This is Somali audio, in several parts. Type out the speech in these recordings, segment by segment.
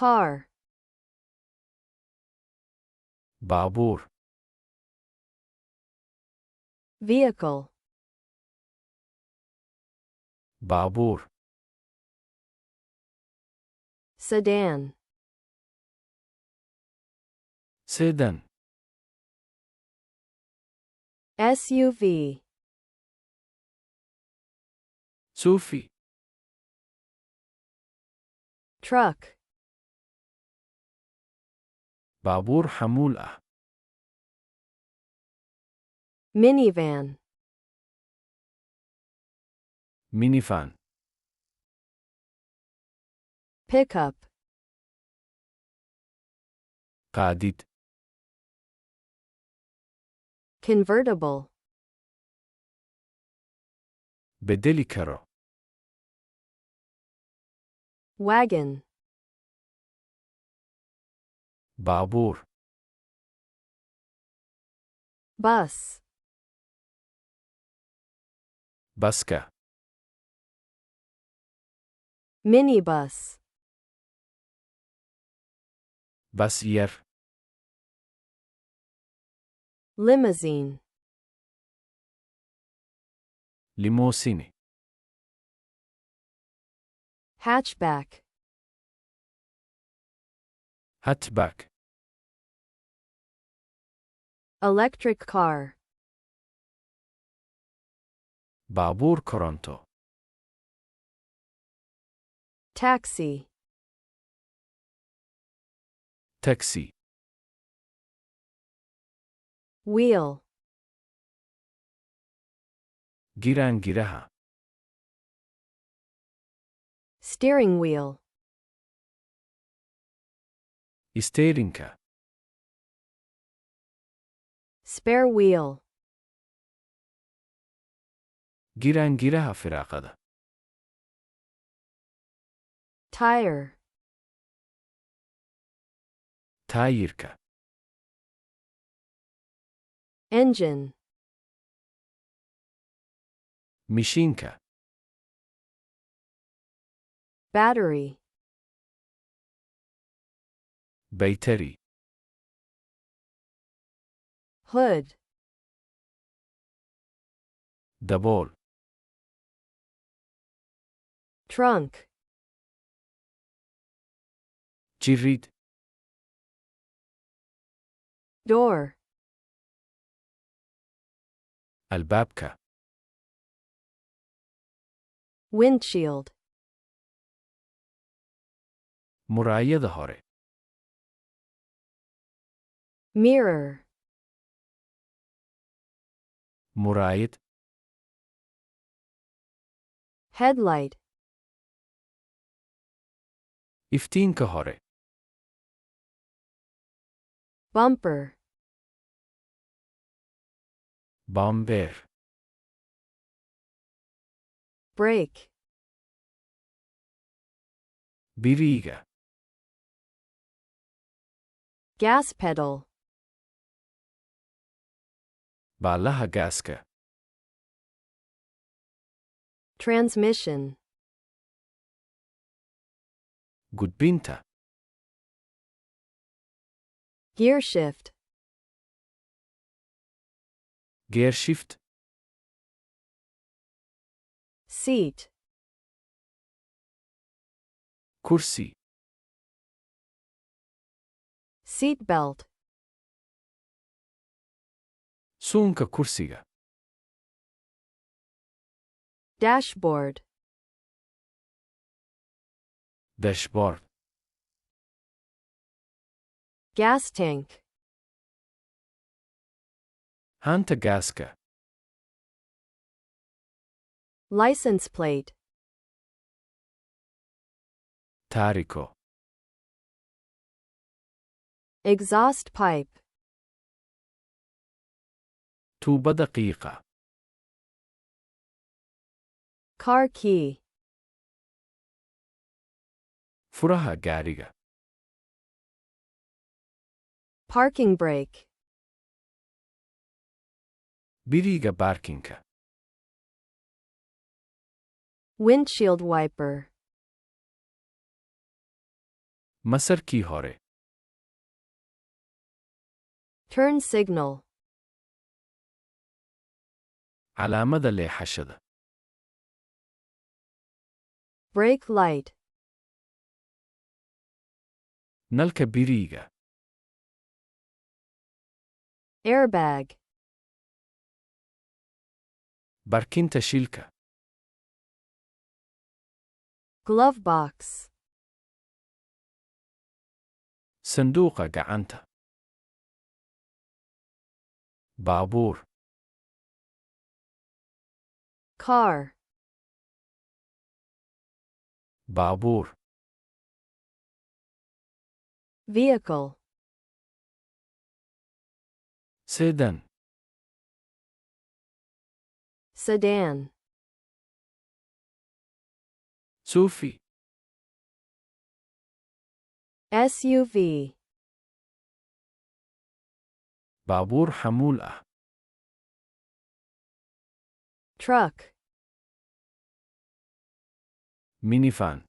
car, baabuur, vehicle, baabuur, sedan, sedan, SUV, suufi, truck, baabuur xamuul ah, minivan, minifan, pickup, qaadid, convertible, beddeli karo, wagon, baabuur, bus, baska, minibus, bas yar, limousine, limousine, hatchback, hatchback, electric car, baabuur koronto, taxi, taxi, wheel, giraangiraha, steering wheel, isteerinka, spare wheel, giraangiraha firaaqada, tire, taayirka, engine, mishiinka, battery, baytari, hood, dabool, trunk, jirid, door, albaabka, windshield, muraayada hore, mirror, muraayad, headlight, iftiinka hore, bumper, bambeer, brake, biriiga, gas pedal, baalaha gaaska, transmission, gudbinta, gear shift, geershift, seat, kursi, seat belt, suunka kursiga, dashboard, dashboard, gas tank, haanta gaaska, license plate, taariko, exhaust pipe, tuubada qiiqa, car key, furaha gaariga, parking brake, biriiga baarkinka, windshield wiper, Masarkii hore. Turn signal. Calaamada leexashada. Brake light. Nalka biriiga. Airbag. Barkinta shilka. Glove box. Sanduuqa gacanta. Baabuur. Car. Baabuur. Vehicle. Sedan. Sedan. Suufi. SUV. Baabuur xamuul ah. Truck. Minivan.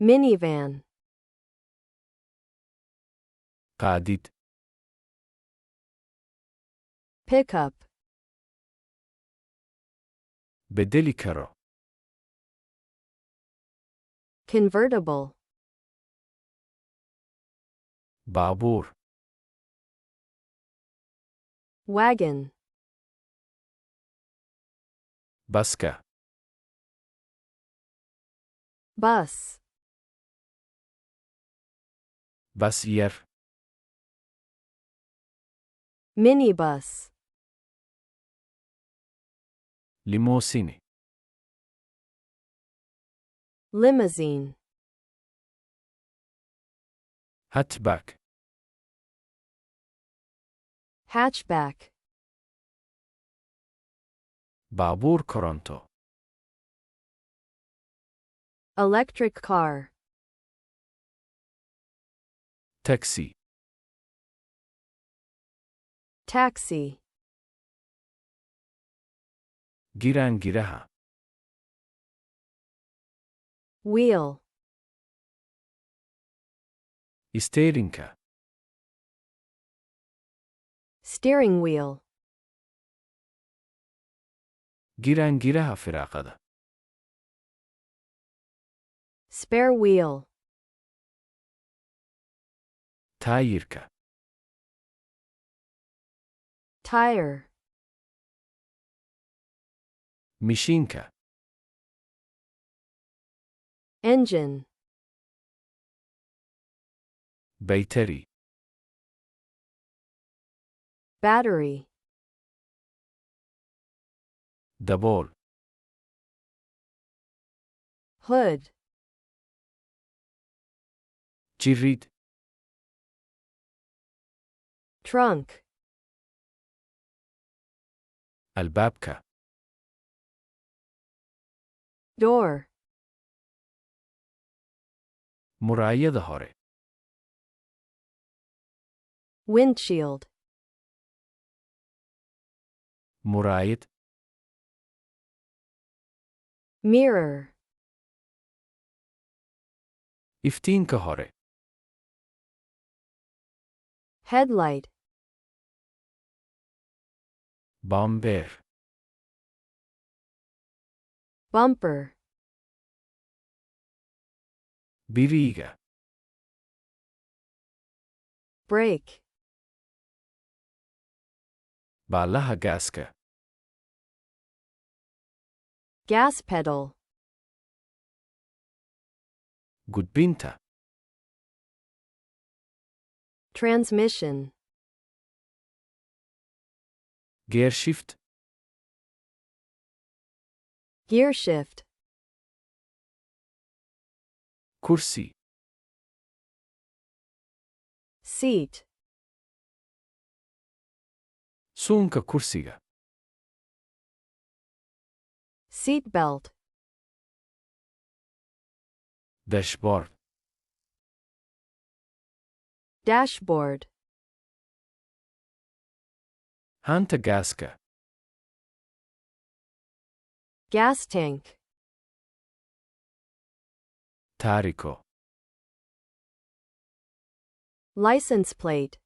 Minivan. Qaadid. Pickup. Bedeli karo. Convertible. Baabuur. Wagon. Baska. Bus. Bas yar. Minibus. Limousine. Limousine. Hatchback. Hatchback. Baabuur koronto. Electric car. Taxi. Taxi. Giraangiraha. Wheel. Isteerinka. Steering wheel. Giraangiraha firaaqada. Spare wheel. Taayirka. Tire. Mishiinka. Engine. Baytari. Battery. Dabool. Hood. Jirrid. Trunk. Albaabka. Door. Muraayada hore. Windshield. Muraayad. Mirror. Iftiinka hore. Headlight. Bambeer. Bumper. Biriiga. Brake. Baalaha gaaska. Gas pedal. Gudbinta. Transmission. Gear shift. Gear shift. Kursi. Seat. Suunka kursiga. Seat belt. Dashboard. Dashboard. Haanta gaaska. Gas tank. taariko, license plate,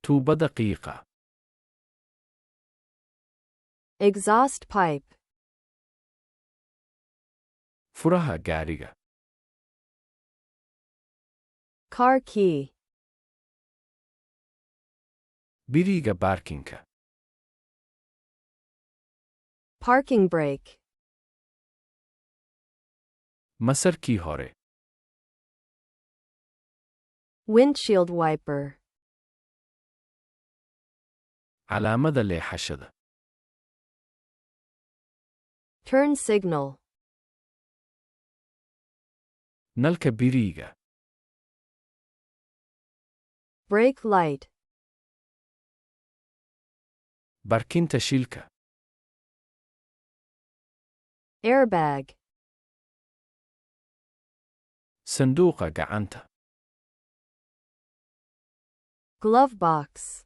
tuubada qiiqa, exhaust pipe, furaha gaariga, car key, biriga baarkinka, parking brake, masarkii hore, windshield wiper, calaamada leexashada, turn signal, nalka biriga, brake light, barkinta shilka, airbag, sanduuqa gacanta, glove box,